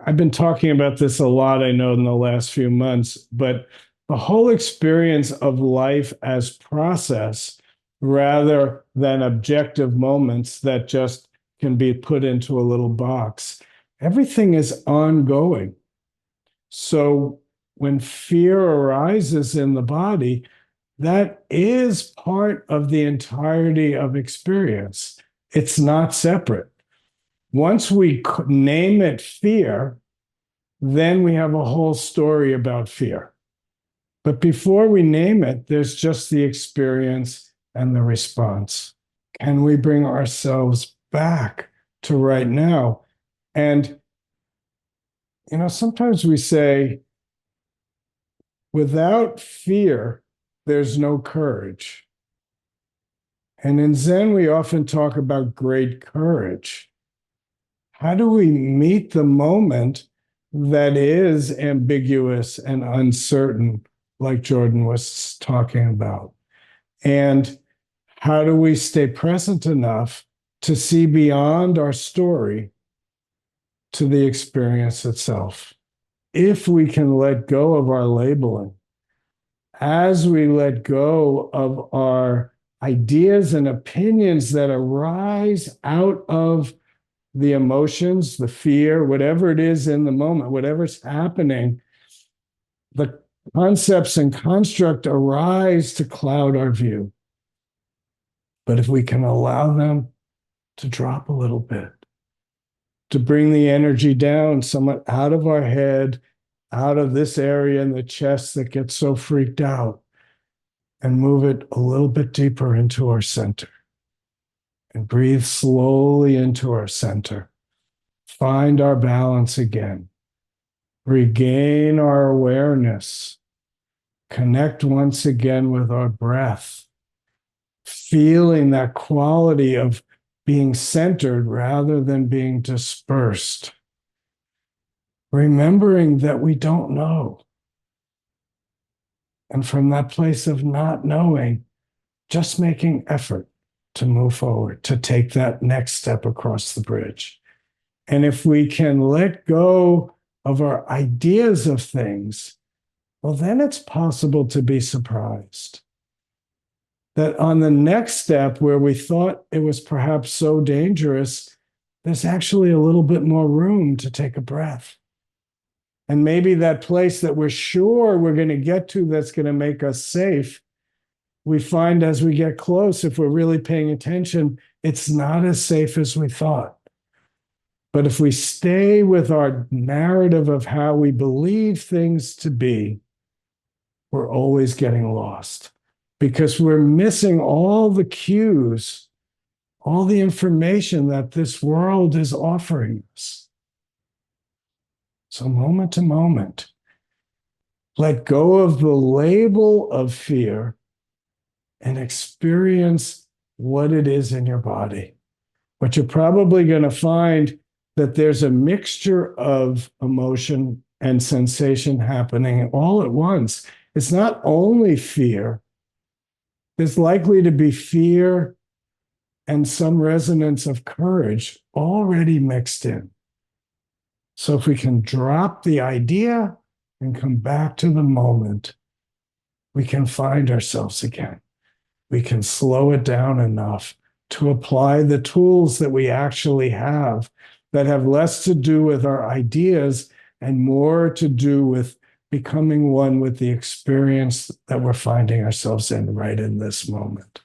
I've been talking about this a lot, I know, in the last few months, but the whole experience of life as process rather than objective moments that just can be put into a little box. Everything is ongoing. So when fear arises in the body, that is part of the entirety of experience. It's not separate. Once we name it fear, then we have a whole story about fear. But before we name it, there's just the experience and the response. Can we bring ourselves back to right now? And, sometimes we say, without fear, there's no courage. And in Zen, we often talk about great courage. How do we meet the moment that is ambiguous and uncertain, like Jordan was talking about? And how do we stay present enough to see beyond our story to the experience itself? If we can let go of our labeling, as we let go of our ideas and opinions that arise out of the emotions, the fear, whatever it is in the moment, whatever's happening, the concepts and construct arise to cloud our view. But if we can allow them to drop a little bit, to bring the energy down somewhat out of our head, out of this area in the chest that gets so freaked out, and move it a little bit deeper into our center. And breathe slowly into our center. Find our balance again. Regain our awareness. Connect once again with our breath. Feeling that quality of being centered rather than being dispersed. Remembering that we don't know. And from that place of not knowing, just making effort to move forward, to take that next step across the bridge. And if we can let go of our ideas of things, well, then it's possible to be surprised that on the next step where we thought it was perhaps so dangerous, there's actually a little bit more room to take a breath. And maybe that place that we're sure we're going to get to that's going to make us safe, we find as we get close, if we're really paying attention, it's not as safe as we thought. But if we stay with our narrative of how we believe things to be, we're always getting lost because we're missing all the cues, all the information that this world is offering us. So moment to moment, let go of the label of fear and experience what it is in your body. What you're probably going to find that there's a mixture of emotion and sensation happening all at once. It's not only fear. There's likely to be fear and some resonance of courage already mixed in. So if we can drop the idea and come back to the moment, we can find ourselves again. We can slow it down enough to apply the tools that we actually have that have less to do with our ideas and more to do with becoming one with the experience that we're finding ourselves in right in this moment.